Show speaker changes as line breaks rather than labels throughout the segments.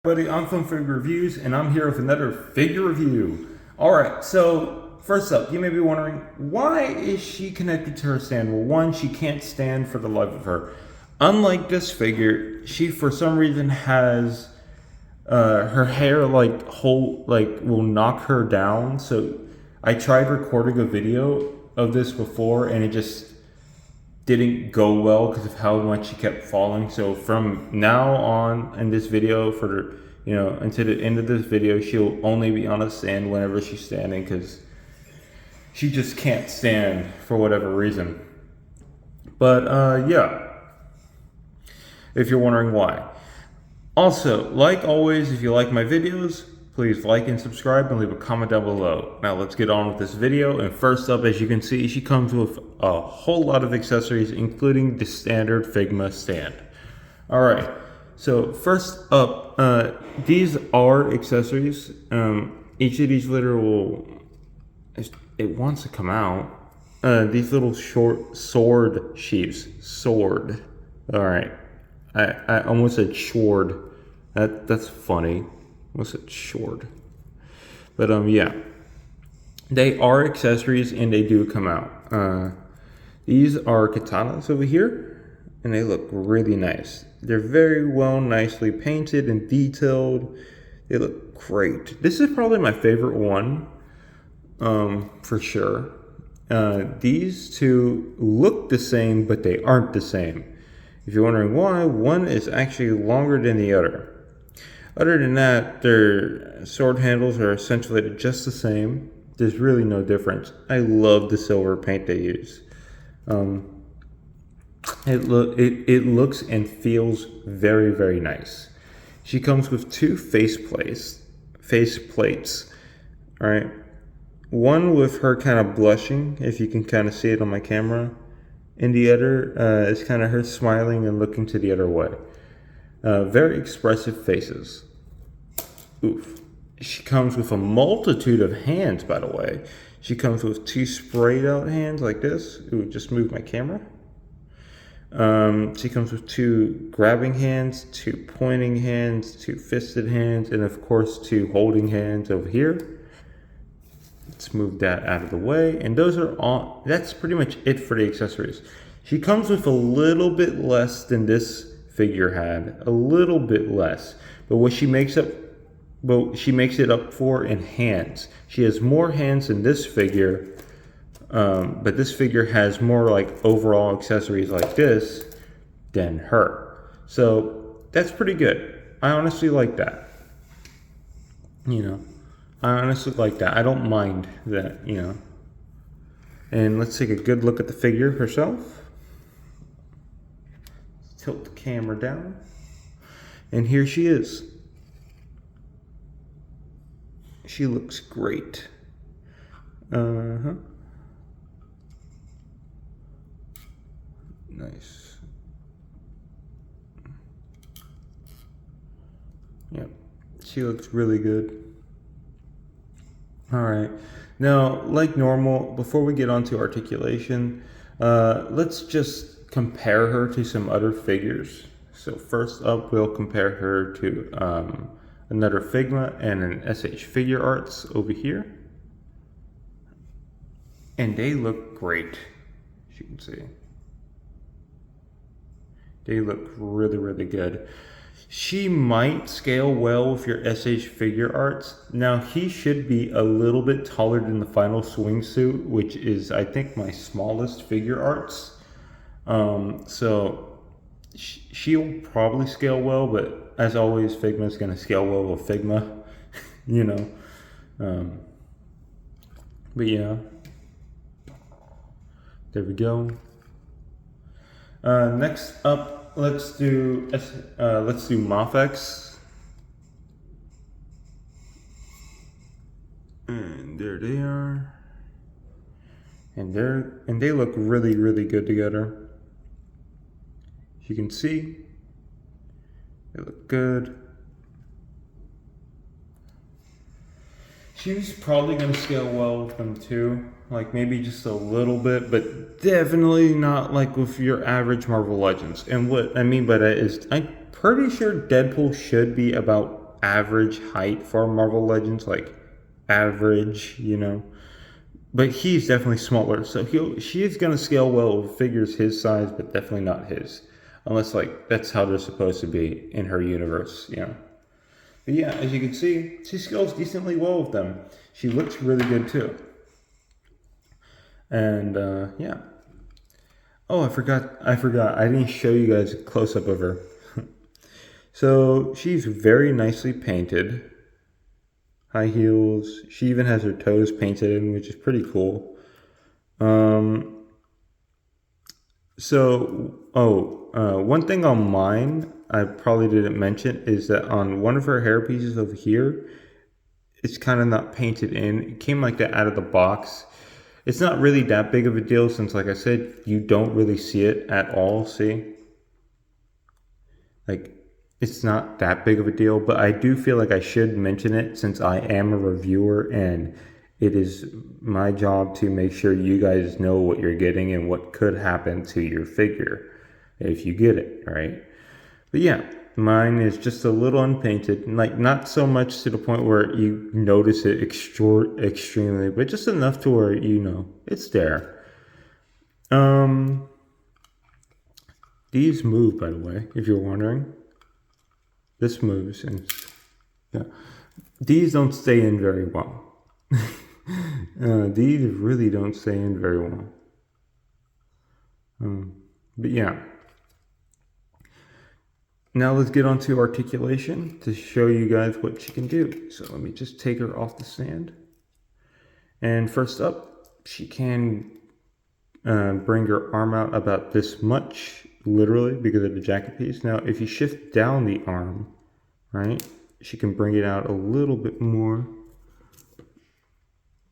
Buddy, I'm from Figure Reviews, and I'm here with another figure review. Alright, so first up, you may be wondering, why is she connected to her stand? Well, one, she can't stand for the life of her. Unlike this figure, she for some reason has her hair will knock her down. So I tried recording a video of this before, and it just didn't go well because of how much she kept falling. So from now on in this video, until the end of this video, she'll only be on a stand whenever she's standing because she just can't stand for whatever reason. But yeah, if you're wondering why. Also, like always, if you like my videos, please like and subscribe and leave a comment down below. Now let's get on with this video. And first up, as you can see, she comes with a whole lot of accessories, including the standard Figma stand. All right, so first up, these are accessories. Each of these it wants to come out. These little short sword sheaths. Sword. All right, I almost said sword. That's funny. What's it, short? But yeah, they are accessories and they do come out. These are katanas over here, and they look really nice. They're very well, nicely painted and detailed. They look great. This is probably my favorite one, for sure. These two look the same, but they aren't the same. If you're wondering why, one is actually longer than the other. Other than that, their sword handles are essentially just the same. There's really no difference. I love the silver paint they use. It looks and feels very, very nice. She comes with two face plates. All right, one with her kind of blushing, if you can kind of see it on my camera, and the other is kind of her smiling and looking to the other way. Very expressive faces. Oof. She comes with a multitude of hands, by the way. She comes with two sprayed out hands like this. Ooh, just move my camera. She comes with two grabbing hands, two pointing hands, two fisted hands, and of course two holding hands over here. Let's move that out of the way. And those are all, that's pretty much it for the accessories. She comes with a little bit less than this figure had. A little bit less. But what she makes it up for in hands. She has more hands than this figure, but this figure has more like overall accessories like this than her. So that's pretty good. I honestly like that. I honestly like that. I don't mind that, And let's take a good look at the figure herself. Tilt the camera down. And here she is. She looks great. Nice. Yep. She looks really good. Alright. Now, like normal, before we get on to articulation, let's just compare her to some other figures. So first up, we'll compare her to another Figma and an SH Figure Arts over here. And they look great, as you can see. They look really, really good. She might scale well with your SH Figure Arts. Now, he should be a little bit taller than the final swimsuit, which is, I think, my smallest Figure Arts. So she'll probably scale well, but as always, Figma is going to scale well with Figma, But yeah, there we go. Next up, let's do Mafex. And there they are. And they look really, really good together. You can see they look good. She's probably going to scale well with them too, like maybe just a little bit, but definitely not like with your average Marvel Legends. And what I mean by that is I'm pretty sure Deadpool should be about average height for Marvel Legends, like average, you know. But he's definitely smaller, so she is gonna scale well with figures his size, but definitely not his, unless like that's how they're supposed to be in her universe, you know. But yeah, as you can see, she scales decently well with them. She looks really good too. And yeah. Oh, I forgot. I didn't show you guys a close up of her. So she's very nicely painted. High heels. She even has her toes painted in, which is pretty cool. One thing on mine I probably didn't mention is that on one of her hair pieces over here, it's kind of not painted in. It came like that out of the box. It's not really that big of a deal since, like I said, you don't really see it at all, see? Like, it's not that big of a deal, but I do feel like I should mention it since I am a reviewer and it is my job to make sure you guys know what you're getting and what could happen to your figure if you get it, right? But yeah, mine is just a little unpainted, like not so much to the point where you notice it extremely, but just enough to where you know it's there. These move, by the way, if you're wondering. This moves, and yeah, these don't stay in very well. These really don't stay in very well. But yeah. Now let's get on to articulation to show you guys what she can do. So let me just take her off the stand. And first up, she can bring her arm out about this much, literally, because of the jacket piece. Now, if you shift down the arm, right, she can bring it out a little bit more.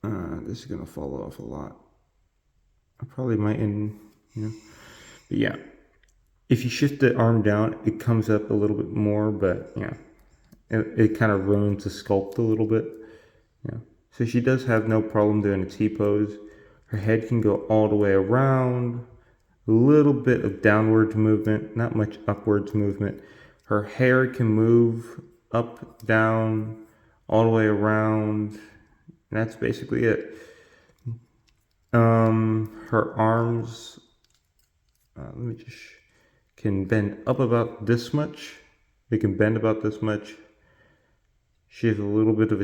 This is going to fall off a lot. I probably might, but yeah. If you shift the arm down, it comes up a little bit more, but yeah, it kind of ruins the sculpt a little bit. Yeah. So she does have no problem doing a T-pose. Her head can go all the way around. A little bit of downwards movement, not much upwards movement. Her hair can move up, down, all the way around. And that's basically it. Her arms, let me just, can bend up about this much. They can bend about this much. She has a little bit of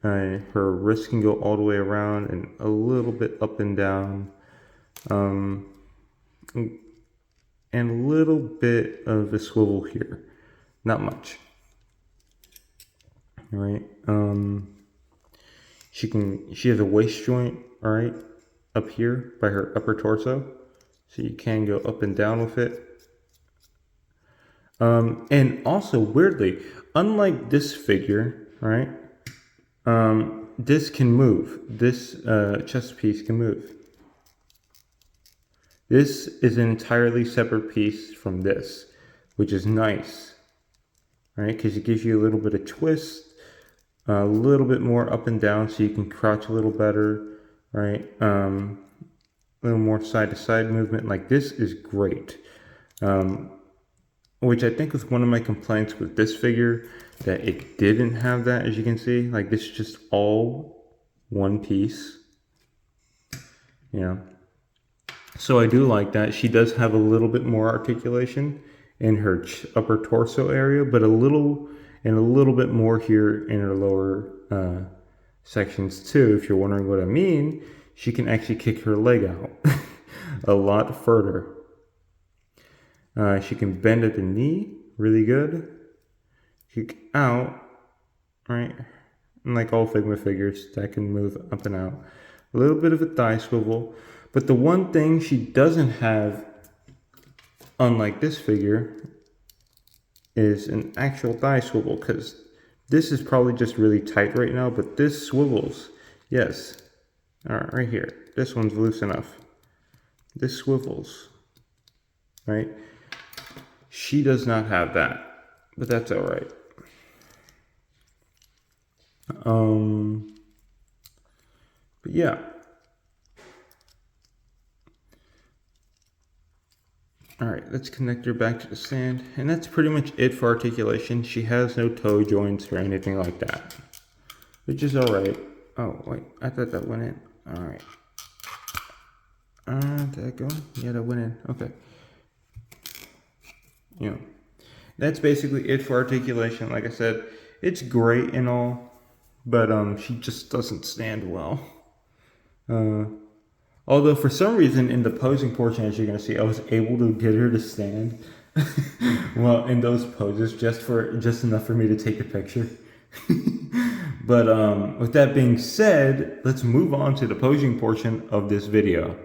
her wrist can go all the way around and a little bit up and down. And a little bit of a swivel here. Not much. All right. She has a waist joint, all right, up here by her upper torso. So you can go up and down with it. And also, weirdly, unlike this figure, right, this can move. This chest piece can move. This is an entirely separate piece from this, which is nice, right, because it gives you a little bit of twist, a little bit more up and down so you can crouch a little better, right, a little more side-to-side movement. Like, this is great. Which I think was one of my complaints with this figure, that it didn't have that, as you can see. Like, this is just all one piece. Yeah. So I do like that. She does have a little bit more articulation in her upper torso area, but a little bit more here in her lower sections too. If you're wondering what I mean, she can actually kick her leg out a lot further. She can bend at the knee really good. Kick out, right? And like all Figma figures, that can move up and out. A little bit of a thigh swivel. But the one thing she doesn't have, unlike this figure, is an actual thigh swivel. Because this is probably just really tight right now, but this swivels. Yes. Alright, right here. This one's loose enough. This swivels. Right? She does not have that, but that's all right. But yeah. All right, let's connect her back to the stand. And that's pretty much it for articulation. She has no toe joints or anything like that, which is all right. Oh, wait, I thought that went in. All right. Did that go in? Yeah, that went in. Okay. You know, that's basically it for articulation. Like I said, it's great and all, but she just doesn't stand well. Although for some reason in the posing portion, as you're going to see, I was able to get her to stand well in those poses just enough for me to take a picture. But with that being said, let's move on to the posing portion of this video.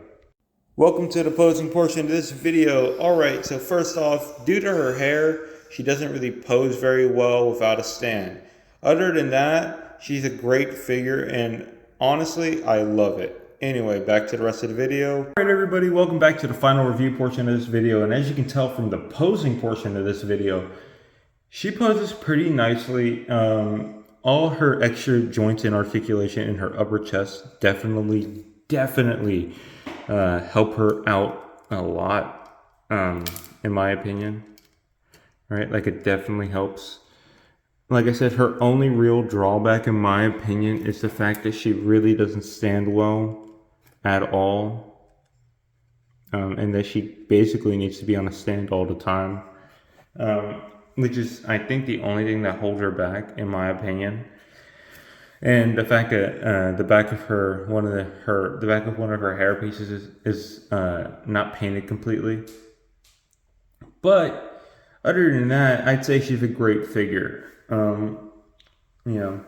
Welcome to the posing portion of this video. Alright, so first off, due to her hair, she doesn't really pose very well without a stand. Other than that, she's a great figure and honestly, I love it. Anyway, back to the rest of the video. Alright everybody, welcome back to the final review portion of this video. And as you can tell from the posing portion of this video, she poses pretty nicely. All her extra joints and articulation in her upper chest definitely help her out a lot, in my opinion. Right, like it definitely helps. Like I said, her only real drawback, in my opinion, is the fact that she really doesn't stand well at all, and that she basically needs to be on a stand all the time, which is, I think, the only thing that holds her back, in my opinion. And the fact that the back of one of her hair pieces is not painted completely. But other than that, I'd say she's a great figure. You know,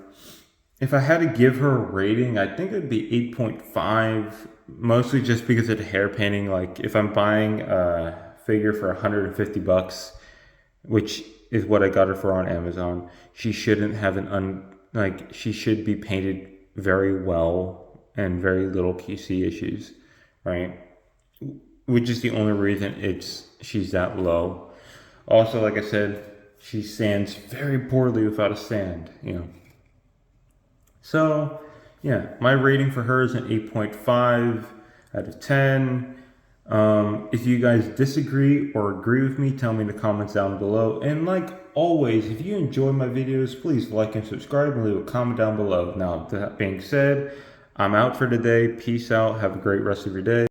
if I had to give her a rating, I think it would be 8.5, mostly just because of the hair painting. Like if I'm buying a figure for $150, which is what I got her for on Amazon, she shouldn't have she should be painted very well and very little QC issues, right? Which is the only reason she's that low. Also, like I said, she stands very poorly without a stand, you know. So, yeah, my rating for her is an 8.5 out of 10. If you guys disagree or agree with me, tell me in the comments down below. And like always, if you enjoy my videos, please like and subscribe and leave a comment down below. Now, that being said, I'm out for today. Peace out. Have a great rest of your day.